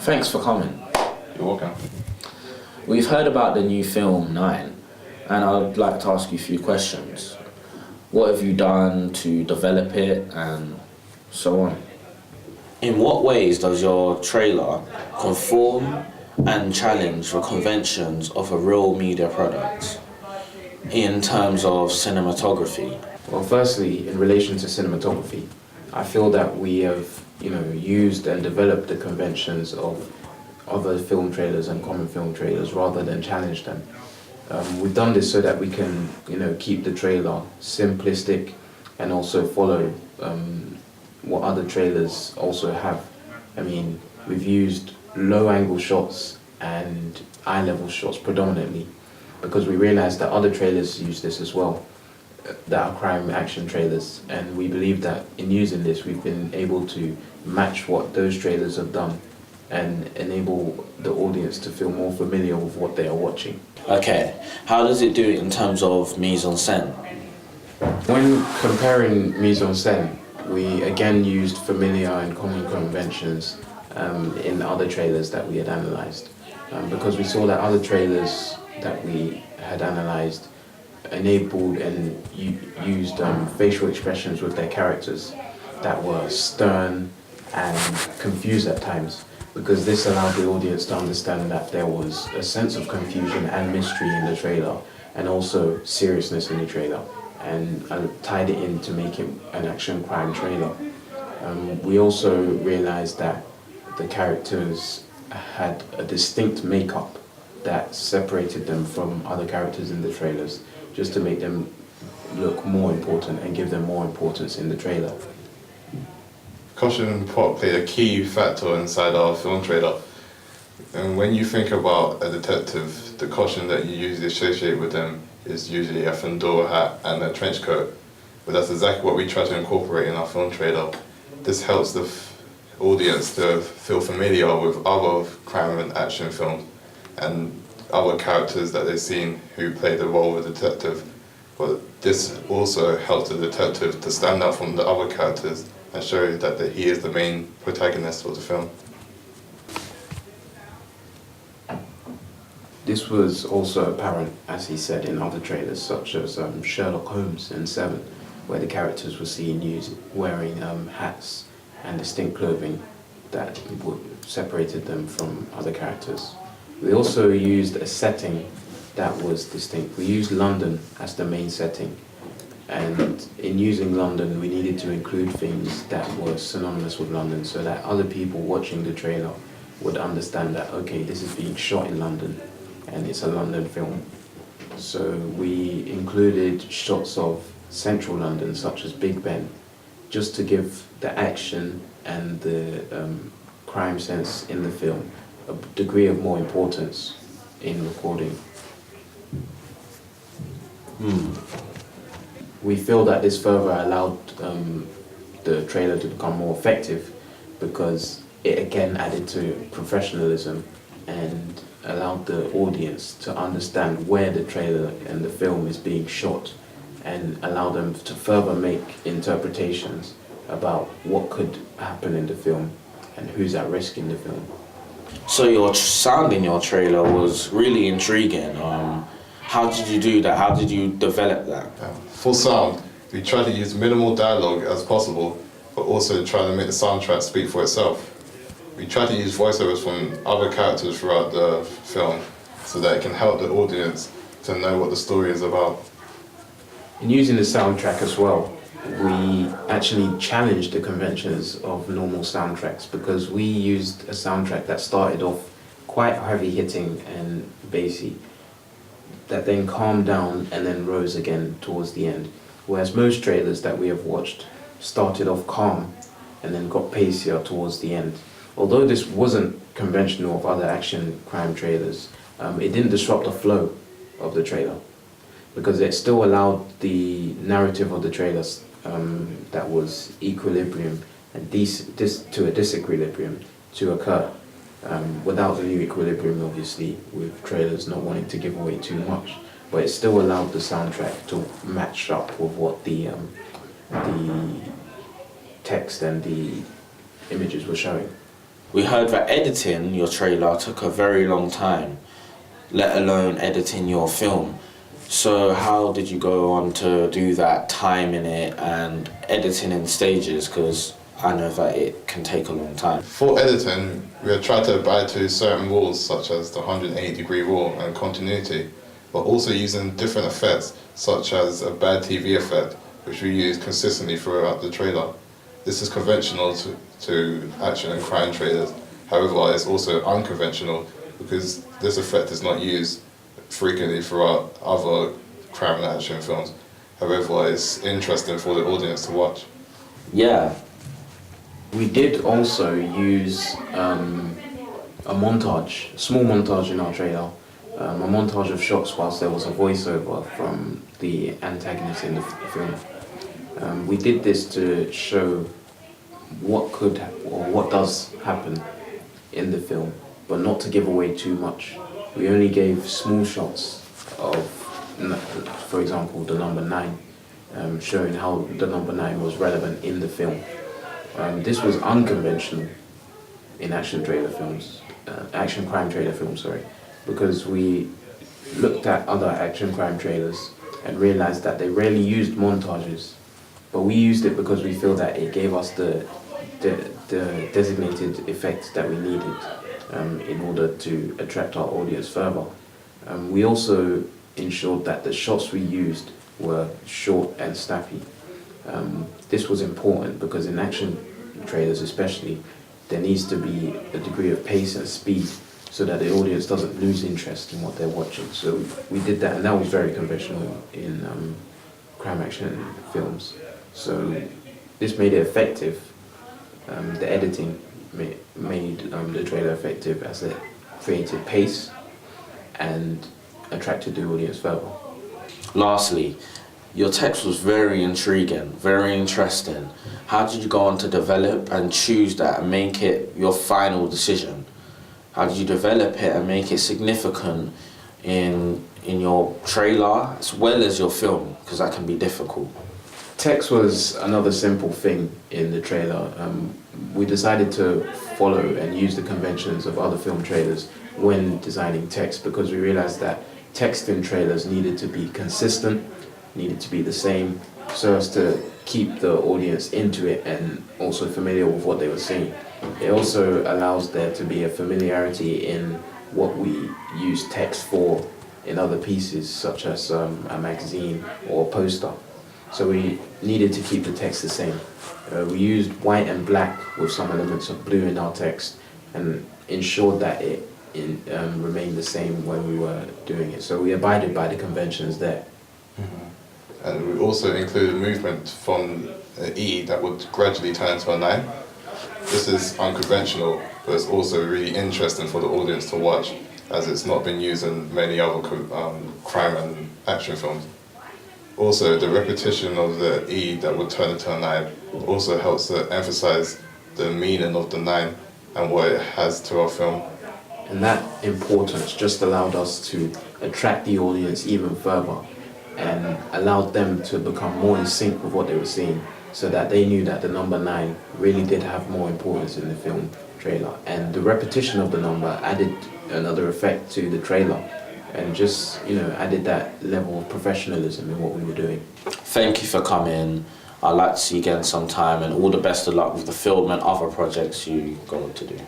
Thanks for coming. You're welcome. We've heard about the new film 9, and I'd like to ask you a few questions. What have you done to develop it, and so on? In what ways does your trailer conform and challenge the conventions of a real media product in terms of cinematography? Well, firstly, in relation to cinematography, I feel that we have, used and developed the conventions of other film trailers and common film trailers rather than challenge them. We've done this so that we can, keep the trailer simplistic and also follow what other trailers also have. I mean, we've used low-angle shots and eye-level shots predominantly because we realized that other trailers use this as well, that are crime action trailers, and we believe that in using this we've been able to match what those trailers have done and enable the audience to feel more familiar with what they are watching. Okay, how does it do it in terms of mise-en-scène? When comparing mise-en-scène, we again used familiar and common conventions in other trailers that we had analysed, because we saw that other trailers that we had analysed enabled and used facial expressions with their characters that were stern and confused at times, because this allowed the audience to understand that there was a sense of confusion and mystery in the trailer and also seriousness in the trailer, and tied it in to make it an action crime trailer. We also realized that the characters had a distinct makeup that separated them from other characters in the trailers, just to make them look more important and give them more importance in the trailer. Costume and prop play a key factor inside our film trailer. And when you think about a detective, the costume that you usually associate with them is usually a fedora hat and a trench coat. But that's exactly what we try to incorporate in our film trailer. This helps the audience to feel familiar with other crime and action films and other characters that they've seen who play the role of a detective. But this also helps the detective to stand out from the other characters and show that he is the main protagonist of the film. This was also apparent, as he said, in other trailers such as Sherlock Holmes and 7, where the characters were seen wearing hats and distinct clothing that separated them from other characters. We also used a setting that was distinct. We used London as the main setting, and in using London we needed to include things that were synonymous with London so that other people watching the trailer would understand that, okay, this is being shot in London and it's a London film. So we included shots of central London such as Big Ben, just to give the action and the crime sense in the film a degree of more importance in recording. We feel that this further allowed the trailer to become more effective because it again added to professionalism and allowed the audience to understand where the trailer and the film is being shot and allow them to further make interpretations about what could happen in the film and who's at risk in the film. So your sound in your trailer was really intriguing. How did you do that? How did you develop that? For sound, we try to use minimal dialogue as possible, but also try to make the soundtrack speak for itself. We try to use voiceovers from other characters throughout the film so that it can help the audience to know what the story is about. In using the soundtrack as well, we actually challenged the conventions of normal soundtracks because we used a soundtrack that started off quite heavy hitting and bassy, that then calmed down and then rose again towards the end. Whereas most trailers that we have watched started off calm and then got pacier towards the end. Although this wasn't conventional of other action crime trailers, it didn't disrupt the flow of the trailer because it still allowed the narrative of the trailers that was equilibrium and to a disequilibrium to occur without the new equilibrium, obviously, with trailers not wanting to give away too much, but it still allowed the soundtrack to match up with what the text and the images were showing. We heard that editing your trailer took a very long time, let alone editing your film. So how did you go on to do that, timing it and editing in stages? Because I know that it can take a long time. For editing, we have tried to abide to certain rules such as the 180-degree rule and continuity, but also using different effects such as a bad TV effect, which we use consistently throughout the trailer. This is conventional to action and crime trailers. However, it's also unconventional because this effect is not used frequently throughout other crime and action films. However, it's interesting for the audience to watch. Yeah. We did also use a montage, a small montage in our trailer, a montage of shots whilst there was a voiceover from the antagonist in the film. We did this to show what could or what does happen in the film, but not to give away too much. We only gave small shots of, for example, the number 9, showing how the number 9 was relevant in the film. This was unconventional in action crime trailer films, because we looked at other action crime trailers and realized that they rarely used montages, but we used it because we feel that it gave us the designated effects that we needed in order to attract our audience further. We also ensured that the shots we used were short and snappy. This was important because in action trailers especially, there needs to be a degree of pace and speed so that the audience doesn't lose interest in what they're watching. So we did that, and that was very conventional in crime action films. So this made it effective. The editing made the trailer effective as it created pace and attracted the audience further. Lastly, your text was very intriguing, very interesting. How did you go on to develop and choose that and make it your final decision? How did you develop it and make it significant in your trailer as well as your film? Because that can be difficult. Text was another simple thing in the trailer. We decided to follow and use the conventions of other film trailers when designing text because we realized that text in trailers needed to be consistent, needed to be the same, so as to keep the audience into it and also familiar with what they were seeing. It also allows there to be a familiarity in what we use text for in other pieces, such as a magazine or a poster. So we needed to keep the text the same. We used white and black with some elements of blue in our text and ensured that it remained the same when we were doing it. So we abided by the conventions there. Mm-hmm. And we also included movement from an E that would gradually turn into a 9. This is unconventional, but it's also really interesting for the audience to watch, as it's not been used in many other crime and action films. Also, the repetition of the E that would turn into a 9 also helps to emphasize the meaning of the 9 and what it has to our film. And that importance just allowed us to attract the audience even further and allowed them to become more in sync with what they were seeing, so that they knew that the number 9 really did have more importance in the film trailer. And the repetition of the number added another effect to the trailer and just, added that level of professionalism in what we were doing. Thank you for coming. I'd like to see you again sometime, and all the best of luck with the film and other projects you go on to do.